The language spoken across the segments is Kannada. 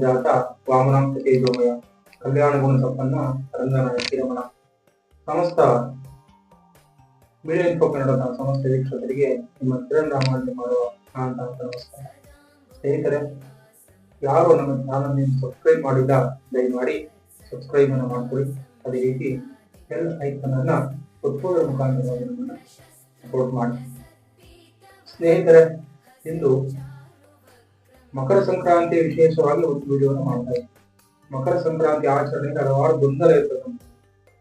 ಜಾತ ವಾಮನಾಂಶ ತೇಜೋಮಯ ಕಲ್ಯಾಣ ಗುಣ ಸಂಪನ್ನ ರಂಗನ ಕಿರಮಣ. ಸಮಸ್ತ ಮೀಡಿಯಾ ಇನ್ಫೋ ಕನ್ನಡದ ಸಮಸ್ತ ವೀಕ್ಷಕರಿಗೆ ನಿಮ್ಮ ಕಿರಣ್ ರಾಮಾಯಣ ಮಾಡುವ ಅಂತ ನಮಸ್ಕಾರ. ಸ್ನೇಹಿತರೆ, ಯಾರು ನಮ್ಮ ಚಾನಲ್ ಸಬ್ಸ್ಕ್ರೈಬ್ ಮಾಡಿಲ್ಲ ದಯಮಾಡಿ ಸಬ್ಸ್ಕ್ರೈಬ್ ಅನ್ನು ಮಾಡಿಕೊಳ್ಳಿ. ಅದೇ ರೀತಿ ಬೆಲ್ ಐಕನ್ ಅನ್ನ ಒತ್ತುವುದರ ಮುಖಾಂತರ ನಮ್ಮನ್ನು ಸಪೋರ್ಟ್ ಮಾಡಿ. ಸ್ನೇಹಿತರೆ, ಇಂದು ಮಕರ ಸಂಕ್ರಾಂತಿ ವಿಶೇಷವಾಗಿ ಒಂದು ವಿಡಿಯೋವನ್ನು ಮಾಡ್ತಾ ಇದ್ದೀವಿ. ಮಕರ ಸಂಕ್ರಾಂತಿ ಆಚರಣೆಗೆ ಹಲವಾರು ಗೊಂದಲ ಇರ್ತದೆ.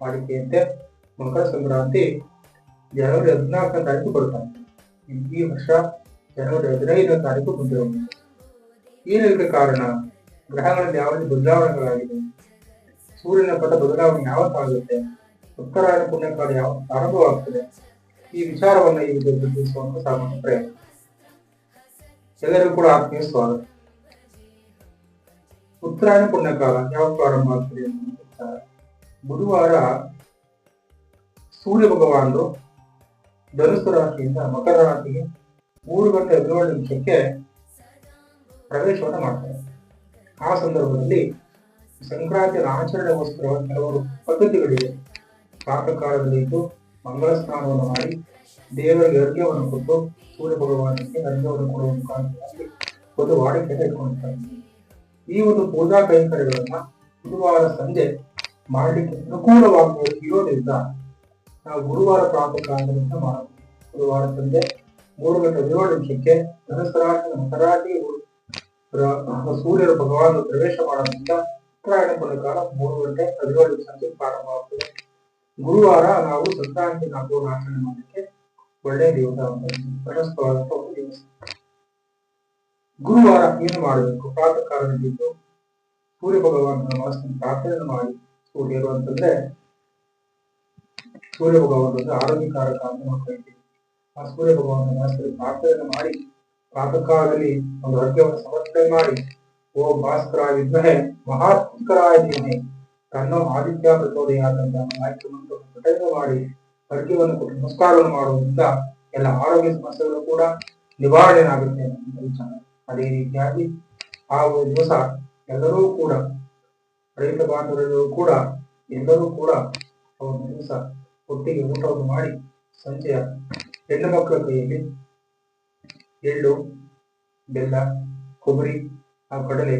ವಾಡಿಕೆಯಂತೆ ಮಕರ ಸಂಕ್ರಾಂತಿ ಜನವರಿ 14ನೇ ತಾರೀಕು ಬರುತ್ತದೆ. ಈ ವರ್ಷ ಜನವರಿ 15ನೇ ತಾರೀಕು ಬಂದಿರಬಹುದು. ಏನಕ್ಕೆ ಕಾರಣ? ಗ್ರಹಗಳಲ್ಲಿ ಯಾವ ರೀತಿ ಬದಲಾವಣೆಗಳಾಗಿದೆ, ಸೂರ್ಯನ ಪಥ ಬದಲಾವಣೆ ಯಾವತ್ತಾಗುತ್ತೆ, ಉತ್ತರಾಯಣ ಪುಣ್ಯಕಾಲ ಯಾವ ಆರಂಭವಾಗ್ತದೆ, ಈ ವಿಚಾರವನ್ನು ಈ ವಿಡಿಯೋದಲ್ಲಿ ತಿಳಿಸುವಂತ ಸಾಮಾನ್ಯ ಪ್ರಯತ್ನ. ಎಲ್ಲರಿಗೂ ಕೂಡ ಆತ್ಮೀಯ ಸ್ವಾಗತ. ಉತ್ತರಾಯಣ ಪುಣ್ಯಕಾಲ ಯಾವ ಪ್ರಾರಂಭ ಆಗ್ತದೆ ಅಂತ ಬುಧವಾರ ಸೂರ್ಯ ಭಗವಾನರು ಧನುಸ್ಸು ರಾಶಿಯಿಂದ ಮಕರ ರಾಶಿಗೆ 3:17 ಪ್ರವೇಶವನ್ನು ಮಾಡ್ತಾರೆ. ಆ ಸಂದರ್ಭದಲ್ಲಿ ಸಂಕ್ರಾಂತಿಯ ಆಚರಣೆಗೋಸ್ಕರ ಕೆಲವರು ಪದ್ಧತಿಗಳಿವೆ. ಪ್ರಾತಃ ಕಾಲದಲ್ಲಿ ಇದ್ದು ಮಂಗಳ ಸ್ನಾನವನ್ನು ಮಾಡಿ ದೇವರಿಗೆ ಅರ್ಘ್ಯವನ್ನು ಕೊಟ್ಟು ಸೂರ್ಯ ಭಗವಾನಕ್ಕೆ ಅರ್ಘ್ಯವನ್ನು ಕೊಡುವ ಮುಖಾಂತರವಾಗಿ ಒಂದು ವಾಡಿಕೆಯನ್ನು ಇಟ್ಕೊಂಡಿರ್ತಾರೆ. ಈ ಒಂದು ಪೂಜಾ ಕೈಂಕರ್ಯಗಳನ್ನ ಬುಧವಾರ ಸಂಜೆ ಮಾಡಲಿಕ್ಕೆ ಅನುಕೂಲವಾಗಿ ಇರೋದ್ರಿಂದ ನಾವು ಗುರುವಾರ ಪ್ರಾತಃ ಕಾಲದಿಂದ ಮಾಡಬಹುದು. ಗುರುವಾರ ಸಂಜೆ 3:17 ಧನುಸ್ಸು ರಾಶಿ ಮಕರ ರಾಶಿಗೆ ಸೂರ್ಯರ ಭಗವಾನ್ ಪ್ರವೇಶ ಮಾಡೋದ್ರಿಂದ ಉತ್ತರಾಯಣ ಪುಣ್ಯಕಾಲ 3:17 ಪ್ರಾರಂಭವಾಗುತ್ತದೆ. ಗುರುವಾರ ನಾವು ಸಂಕ್ರಾಂತಿ ಹಬ್ಬವನ್ನು ಆಚರಣೆ ಮಾಡಲಿಕ್ಕೆ ಒಳ್ಳೆಯ ದಿವಸ, ಪ್ರಶಸ್ತವಾದಂತ ಒಂದು ದಿವಸ. ಗುರುವಾರ ಏನು ಮಾಡಬೇಕು? ಪ್ರಾತಃ ಕಾಲದಲ್ಲಿದ್ದು ಸೂರ್ಯ ಭಗವಾನನ ಮನಸ್ಸಿನ ಪ್ರಾರ್ಥನೆಯನ್ನು ಮಾಡಿ. ಸೂರ್ಯರು ಅಂತಂದ್ರೆ ಸೂರ್ಯ ಭಗವಾನ ಆರೋಗ್ಯಕಾರಕ ಅಂತ ನಾವು ಕರಿತೀವಿ. ಆ ಸೂರ್ಯ ಭಗವಾನ ಮನಸ್ಸಿನ ಪ್ರಾರ್ಥನೆಯನ್ನು ಮಾಡಿ ಪ್ರಾತಃ ಕಾಲದಲ್ಲಿ ಒಂದು ಅರ್ಘ್ಯವನ್ನು ಸಮರ್ಪಣೆ ಮಾಡಿ, ಓಂ ಭಾಸ್ಕರ ವಿದ್ಮಹೆ ಮಹಾತ್ಕರಾಯ ಧೀಮಹಿ ತನ್ನೋ ಆದಿತ್ಯ ಪ್ರಚೋದಯಾತ್ ಆಯ್ಕೆ ಮಾಡಿ ಅರ್ಘ್ಯವನ್ನು ಕೊಟ್ಟು ನಮಸ್ಕಾರವನ್ನು ಮಾಡುವುದರಿಂದ ಎಲ್ಲ ಆರೋಗ್ಯ ಸಮಸ್ಯೆಗಳು ಕೂಡ ನಿವಾರಣೆ ಆಗುತ್ತೆ ಅಂತ ವಿಚಾರ. ಅದೇ ರೀತಿಯಾಗಿ ಆ ಒಂದು ದಿವಸ ಎಲ್ಲರೂ ಕೂಡ ರೈತ ಬಾಂಧವರೆಲ್ಲರೂ ಕೂಡ ಎಲ್ಲರೂ ಕೂಡ ಆ ಒಂದು ದಿವಸ ಒಟ್ಟಿಗೆ ಊಟವನ್ನು ಮಾಡಿ ಸಂಜೆಯ ಹೆಣ್ಣು ಮಕ್ಕಳ ಕೈಯಲ್ಲಿ ಎಳ್ಳು, ಬೆಲ್ಲ, ಕೊಬ್ಬರಿ, ಕಡಲೆ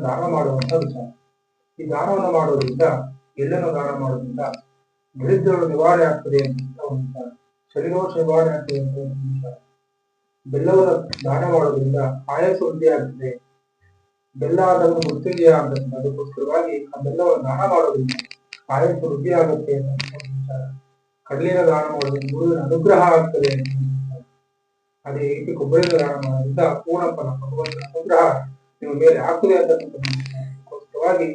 ದಾನ ಮಾಡುವಂತ ವಿಚಾರ. ಈ ದಾನವನ್ನು ಮಾಡೋದ್ರಿಂದ, ಎಳ್ಳನ್ನು ದಾನ ಮಾಡೋದ್ರಿಂದ ದರಿದ್ರಗಳು ನಿವಾರಣೆ ಆಗ್ತದೆ ಅಂತ ಒಂದು ವಿಚಾರ. ಶರೀರೋಷ ನಿವಾರಣೆ ಆಗ್ತದೆ ಅಂತ ಒಂದು ವಿಚಾರ. ಬೆಲ್ಲವನ್ನು ದಾನ ಮಾಡೋದ್ರಿಂದ ಆಯಸ್ಸು ವೃದ್ಧಿ ಆಗ್ತದೆ. ಬೆಲ್ಲ ಆದನ್ನು ಮೃತ್ಯುಂಜಯ ಆಗ್ತದೆ. ಅದಕ್ಕೋಸ್ಕರವಾಗಿ ಆ ಬೆಲ್ಲವನ್ನು ದಾನ ಮಾಡೋದ್ರಿಂದ ಆಯಸ್ಸು ವೃದ್ಧಿ ಆಗುತ್ತೆ ಅಂತ ಒಂದು ವಿಚಾರ. ಕಡಲಿನ ದಾನ ಮಾಡೋದ್ರಿಂದ ಗುರುವಿನ ಅನುಗ್ರಹ ಆಗ್ತದೆ ಅಂತ ಒಂದು ವಿಚಾರ. ಅದೇ ರೀತಿ ಕೊಬ್ಬರಿನ ದಾನ ಮಾಡೋದ್ರಿಂದ ಪೂರ್ಣಪ್ಪನ ಭಗವಂತನ ಅನುಗ್ರಹ ನಿಮ್ಮ ಮೇಲೆ ಆಗ್ತದೆ ಅಂತಕ್ಕೋಸ್ಕರವಾಗಿ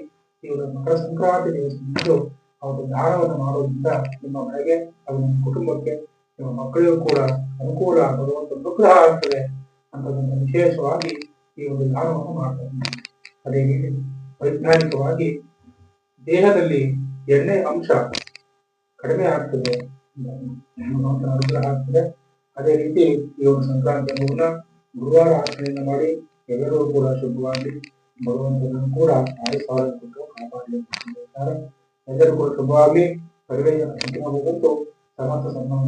ಈ ಒಂದು ಮಕರ ಸಂಕ್ರಾಂತಿ ದಿವಸದಂದು ಅವರು ದಾನವನ್ನು ಮಾಡೋದ್ರಿಂದ ನಿಮ್ಮ ಮನೆಗೆ ಹಾಗೂ ನಿಮ್ಮ ಕುಟುಂಬಕ್ಕೆ, ನಿಮ್ಮ ಮಕ್ಕಳಿಗೂ ಕೂಡ ಅನುಕೂಲ, ಭಗವಂತ ಅನುಗ್ರಹ ಆಗ್ತದೆ ಅಂತದನ್ನು ವಿಶೇಷವಾಗಿ ಈ ಒಂದು ದಾನವನ್ನು ಮಾಡ್ತಾರೆ. ಅದೇ ರೀತಿ ವೈಜ್ಞಾನಿಕವಾಗಿ ದೇಹದಲ್ಲಿ ಎಣ್ಣೆ ಅಂಶ ಕಡಿಮೆ ಆಗ್ತದೆ, ಭಗವಂತನ ಅನುಗ್ರಹ ಆಗ್ತದೆ. ಅದೇ ರೀತಿ ಈ ಒಂದು ಸಂಕ್ರಾಂತಿ ಹಬ್ಬವನ್ನ ಗುರುವಾರ ಆಚರಣೆಯನ್ನು ಮಾಡಿ ಎಲ್ಲರೂ ಕೂಡ ಶುಭವಾಗಿ ಭಗವಂತನನ್ನು ಕೂಡ ಆಯುಷ್ಯ ಕೊಟ್ಟು ಕಾಪಾಡಲಿ ಅಂತ ಹೇಳ್ತಾರೆ. ಎಲ್ಲರೂ ಕೂಡ ಶುಭವಾಗಿ ಪರಿವೇಶ ಸಮಸ್ತ ಸಂಬಂಧ